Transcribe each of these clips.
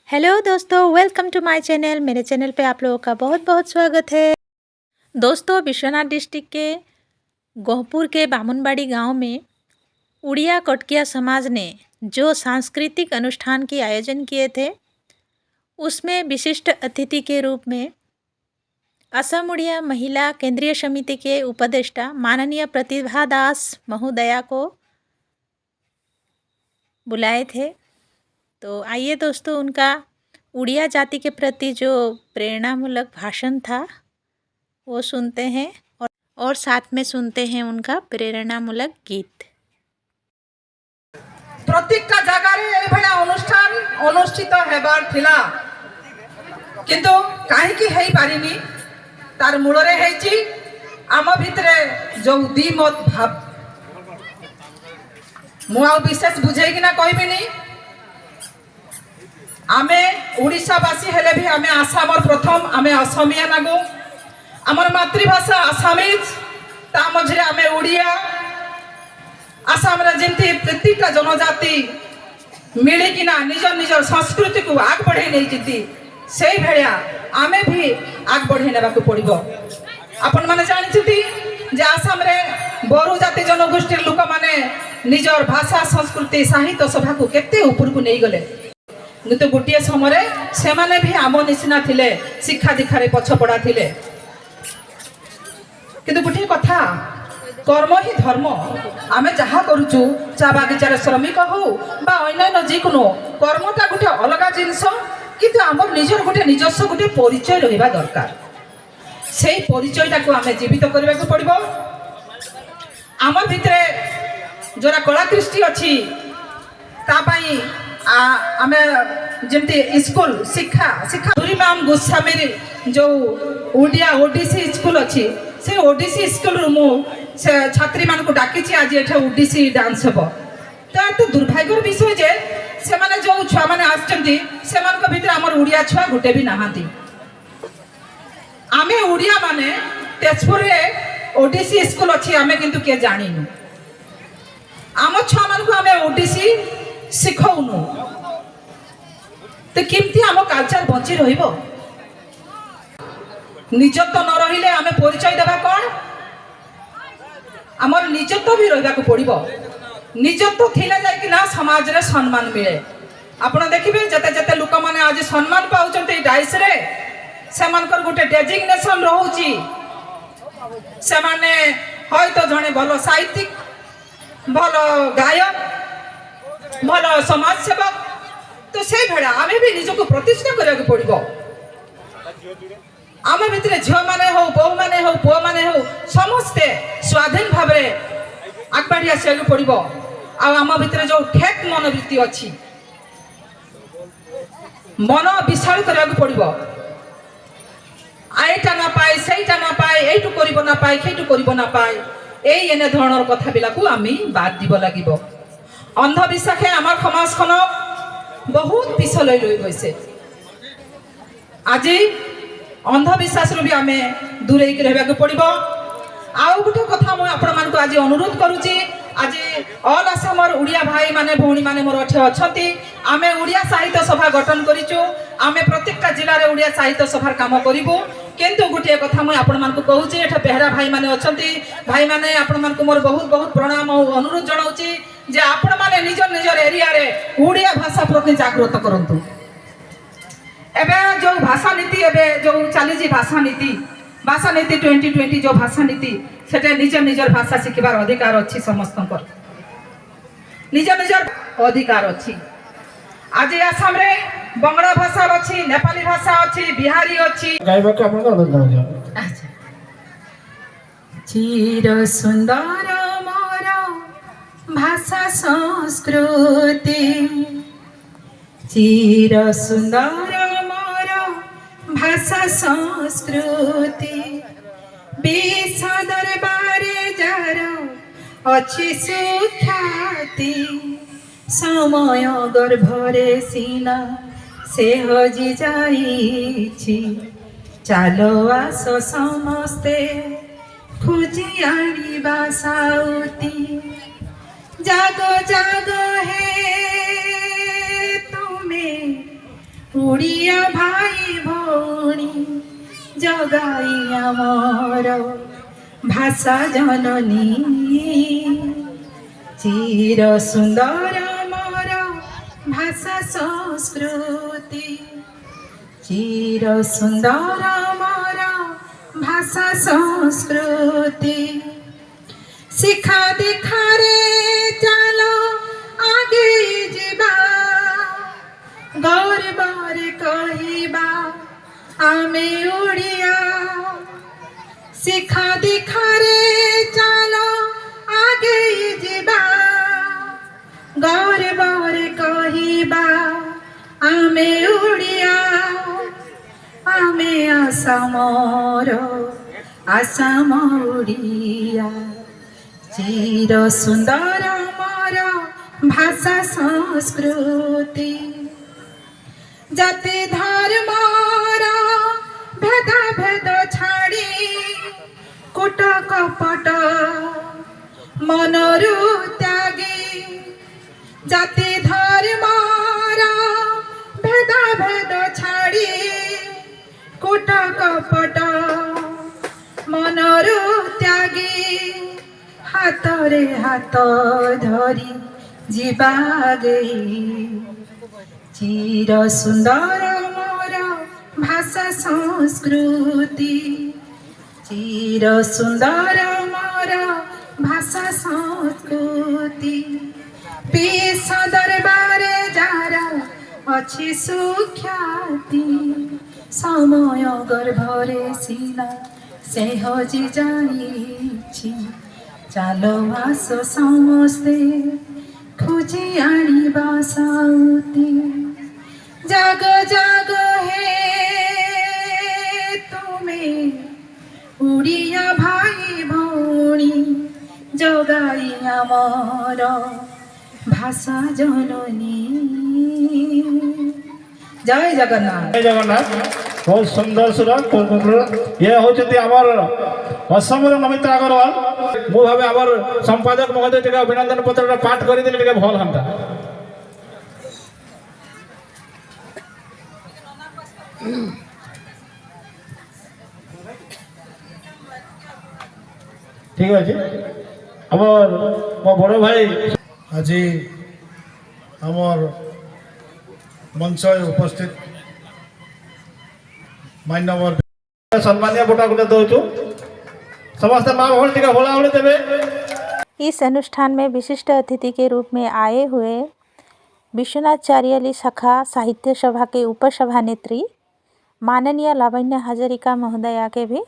Hello दोस्तों, welcome to my channel. मेरे channel पे आप लोगों का बहुत बहुत स्वागत है। दोस्तों, विश्वनाथ डिस्ट्रिक्ट के गोहपुर के बामुनबाड़ी गांव में उड़िया कटकिया समाज ने जो सांस्कृतिक अनुष्ठान की आयोजन किए थे, उसमें विशिष्ट अतिथि के रूप में असम उड़िया महिला केंद्रीय समिति के उपदेष्टा माननीय प्रतिभा दास महोदया को बुलाए थे। तो आइए दोस्तों, उनका उड़िया जाति के प्रति जो प्रेरणामूलक भाषण था वो सुनते हैं और साथ में सुनते हैं उनका प्रेरणामूलक गीत। प्रत्येक जगार ये अनुष्ठान अनुष्ठित हेबार थिला किंतु कहीं है पारिनी तार मूल आम भितर जो दिमत भाव मुझे विशेष बुझेकिना कहबिनी आमे ओडिशावासी हेले भी आमे आसामर प्रथम आमे असमिया नागु आमर मातृभाषा आसामीज ता मझरे आमे ओडिया आसाम रे जेंति प्रत्येक जनजाति मिलिकिना निजर निजर संस्कृति को आग बढ़ाई नहीं जीती से भेड़िया आमे भी आग बढ़ाई नेबा को पड़िबो। आपण माने जानिछथि जे आसाम रे बोरो जाति जनगोष्ठी लोक माने निजर भाषा संस्कृति साहित्य सभा को केते ऊपर को नहीं गले, किंतु गोटे समय से माने भी आम निशिना थिले शिक्षा दीक्षार पछपड़ा थिले। किंतु गोटे कथा कर्म ही धर्म आमे जहा करूचु चा बागिचार श्रमिक हो बा अन्य जिको कर्मटा गोटे अलग जिनस किंतु आम निजर गोटे निजस्व गोटे परिचय रहिबा दरकार। से परिचयटा को आमे जीवित करबा को पड़िबो। आम भितरे जोरा कलाकृष्टि अछि ता पई आमे जमती स्कूल शिक्षा शिक्षा दूरीमाम गोस्वामी जो ओडिया ओडीसी स्कूल अच्छी से ओडीसी स्कूल रु मु से छात्री मान को डाकी आज एठे ओडीसी डांस हेबो। तो दुर्भाग्यर विषय जे से माने जो छुआ माने आछंती से मान को भीतर हमर ओडिया छुआ गुटे भी नाहांती। आमे ओडिया माने तेजपुर रे ओडीसी स्कूल अच्छी आमे किंतु के जानिनु आम छुआ मान को आमे ओडीसी शिखौनु तो केमती आम कल्चर बंची रहिबो। निजत्व न रहिले आमे परिचय देबा कोन आमर निजत्व भी रहिबा को पड़िबो। निजत्व थिले जाय कि ना समाज रे सम्मान मिले। आपण देखिबे जते जते लोक माने आज सम्मान पाउचंते डाइस रे से मानकर गोटे डेजिग्नेशन रहउची से माने हयतो जणे भलो साहित्यिक भलो गायक भलो समाज सेवक तो से भेड़ा आमे भी निजको प्रतिष्ठा करा को पड़िबो। आमे भितरे झियो माने हो बो माने हो पुओ माने हो समस्ते स्वाधीन भाबरे आगबाड़ी आसे को पड़िबो। आ आम भितरे जो ठेक मनोवृत्ति अछि मन विशाल करा को पड़िबो। आइटा ना पाए सेइटा ना पाए एइटु करिबो ना पाए खेइटु करिबो ना पाए एई एने धरणर कथा बिलाकू आमी बाद दिबो लागिबो। अंधविश्वासे आमार समाजखनक बहुत पिछल गई। आज अंधविश्वास भी आम दूरे रहा पड़ो। आउ गोटे कथा मुझे आपण मान आज अनुरोध करुच्ची आज ऑल आसाम उड़िया भाई माने भौणी माने मोर अठे अछंती आमे उड़िया साहित्य सभा गठन करिचु। आमे प्रत्येक जिले में उड़िया साहित्य सभार काम करिबु। किंतु गोटे कथा मुझे आपण मान कहूची एठे पेहरा भाई माने अछंती भाई माने आपण मान मोर बहुत बहुत प्रणाम और अनुरोध जनाउची जे आपण माने निजर निजर एरिया रे उड़िया भाषा प्रति जागृत करंतु। एबे जो भाषा नीति एबे जो चली भाषा नीति 2020 जो भाषा नीति सेटे निजर निजर भाषा शिखिबार अधिकार अच्छी समस्तंकर निजर निजर अधिकार अच्छी। आज आसाम रे बंगला भाषा अच्छी नेपाली भाषा अच्छी बिहारी अच्छी गाइबा के आपन अनुरोध करू। अच्छा चिर सुंदर भाषा संस्कृति चिर सुंदर मोर भाषा संस्कृति विश्व दरबारे जार अच्छी सुख्याति समय गर्भरे सीना से हजि जाइछि चालो आस समस्ते खोजी आनिबा साउती जागो जागो है तुम्हें উড়িয়া ভাই ভৌণী জগাই আমার ভাষা জননী চির সুন্দর মোর ভাষা সংস্কৃতি চির সুন্দর মোর ভাষা সংস্কৃতি শিখা দীক্ষারে চাল আগে ଯିବା গর্বরে কহিবা আমি উড়িয়া শিখা দীক্ষারে চাল আগে ଯିବା গর্বরে কহিবা আমি উড়িয়া আমি আসামর আসাম উড়িয়া চির সুন্দর মোর ভাষা সংস্কৃতি জাতি ধর্মর ভেদা ভেদ ছাড়ি কুট কপট মনরু ত্যাগী জাতি ধর্মর ভেদা ভেদ ছাড়ি কুট কপট মনরু ত্যাগী হাতরে হাত ধরি ଯିବା গেই চির সুন্দর মোর ভাষা সংস্কৃতি চির সুন্দর মোর ভাষা সংস্কৃতি বিশ দরবারে যার ଅଛି সুখ্যাতি সময় গর্ভরে সিনা সে হজি যাইছি চালো আস ସମସ୍ତେ খুঁজি আনিবা সাউতি জাগ জাগ হে তুমি উড়িয়া ভাই ভৌণী জগাই আমার ভাষা জননী জয় জগন্নাথ। जय जगन्नाथ बहुत सुंदर सुर ये होती आमर असमर नमिता अग्रवाल मु भावे आमर संपादक महोदय टिका अभिनंदन पत्र पाठ कर देले टिका भल हमता ठीक আছে আমার মো বড় ভাই আজি আমার মঞ্চে উপস্থিত मान्यवर सम्मानीय बोटा गुटे दौचु समस्त माँ भवन टिका होला होले देबे। इस अनुष्ठान में विशिष्ट अतिथि के रूप में आए हुए विश्वनाथ चारियाली शाखा साहित्य सभा के उपसभानेत्री माननीय लावण्य हजारिका महोदया के भी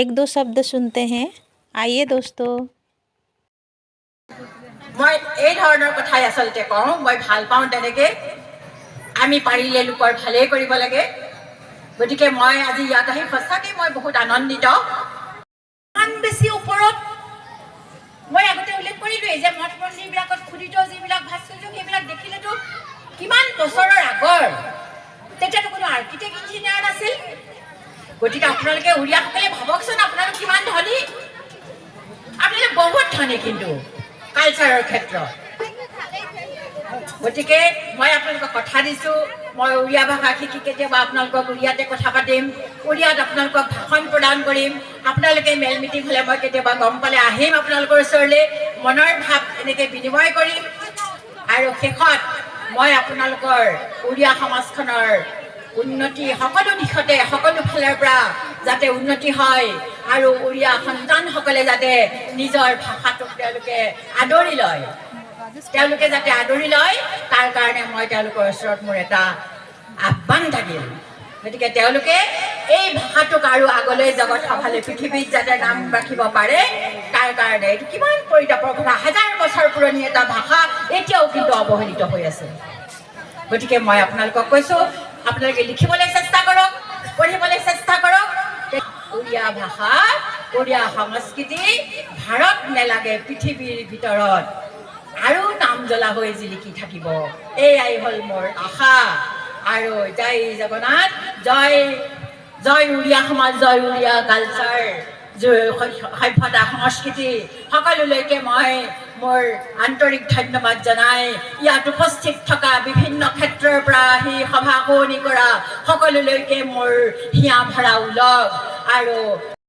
एक दो शब्द सुनते हैं। आइए दोस्तों। मैं এই ধৰণৰ কথাই আসলতে কওঁ মই ভাল পাওঁ তেনেকে আমি পাৰিলে লোকৰ ভালে কৰিব লাগে গতিকে মই আজি ইয়াত আহি সঁচাকৈ মই বহুত আনন্দিত ইমান বেছি ওপৰত মই আগতে উল্লেখ কৰিলোৱেই যে মঠ মন্দিৰবিলাকত খোদিত যিবিলাক ভাস্কৰ্য সেইবিলাক দেখিলেতো কিমান বছৰৰ আগৰ তেতিয়াতো কোনো আৰ্কিটেক্ট ইঞ্জিনিয়াৰ নাছিল গতিকে আপোনালোকে উৰিয়াসকলে ভাবকচোন আপোনালোক কিমান ধনী আপোনালোক বহুত ধনী কিন্তু কালচাৰৰ ক্ষেত্ৰত গতিকে মই আপোনালোকক কথা দিছোঁ মই উৰিয়া ভাষা শিকি কেতিয়াবা আপোনালোকক উৰিয়াতে কথা পাতিম উৰিয়াত আপোনালোকক ভাষণ প্ৰদান কৰিম আপোনালোকে মেল মিটিং হ'লে মই কেতিয়াবা গম পালে আহিম আপোনালোকৰ ওচৰলৈ মনৰ ভাৱ এনেকৈ বিনিময় কৰিম আৰু শেষত মই আপোনালোকৰ উৰিয়া সমাজখনৰ উন্নতি সকলো দিশতে সকলো ফালৰ পৰা যাতে উন্নতি হয় আৰু উৰিয়া সন্তানসকলে যাতে নিজৰ ভাষাটোক তেওঁলোকে আদৰি লয় তেওঁলোকে যাতে আদৰি লয় তাৰ কাৰণে মই তেওঁলোকৰ ওচৰত মোৰ এটা আহ্বান থাকিল গতিকে তেওঁলোকে এই ভাষাটোক আৰু আগলৈ জগত সভালৈ পৃথিৱীত যাতে নাম ৰাখিব পাৰে তাৰ কাৰণে এইটো কিমান পৰিতাপৰ কথা হাজাৰ বছৰ পুৰণি এটা ভাষা এতিয়াও কিন্তু অৱহেলিত হৈ আছে গতিকে মই আপোনালোকক কৈছোঁ আপোনালোকে লিখিবলৈ চেষ্টা কৰক পঢ়িবলৈ চেষ্টা কৰক উৰিয়া ভাষা উৰিয়া সংস্কৃতি ভাৰত নেলাগে পৃথিৱীৰ ভিতৰত আৰু নাম জ্বলা হৈ জিলিকি থাকিব এয়াই হ'ল মোৰ আশা আৰু জয় জগন্নাথ জয় জয় উৰিয়া সমাজ জয় উৰিয়া কালচাৰ সভ্যতা সংস্কৃতি সকলোলৈকে মই মোৰ আন্তৰিক ধন্যবাদ জনাই ইয়াত উপস্থিত থকা বিভিন্ন ক্ষেত্ৰৰ পৰা আহি সভা সলনি কৰা সকলোলৈকে মোৰ হিয়া ভৰা ওলগ আৰু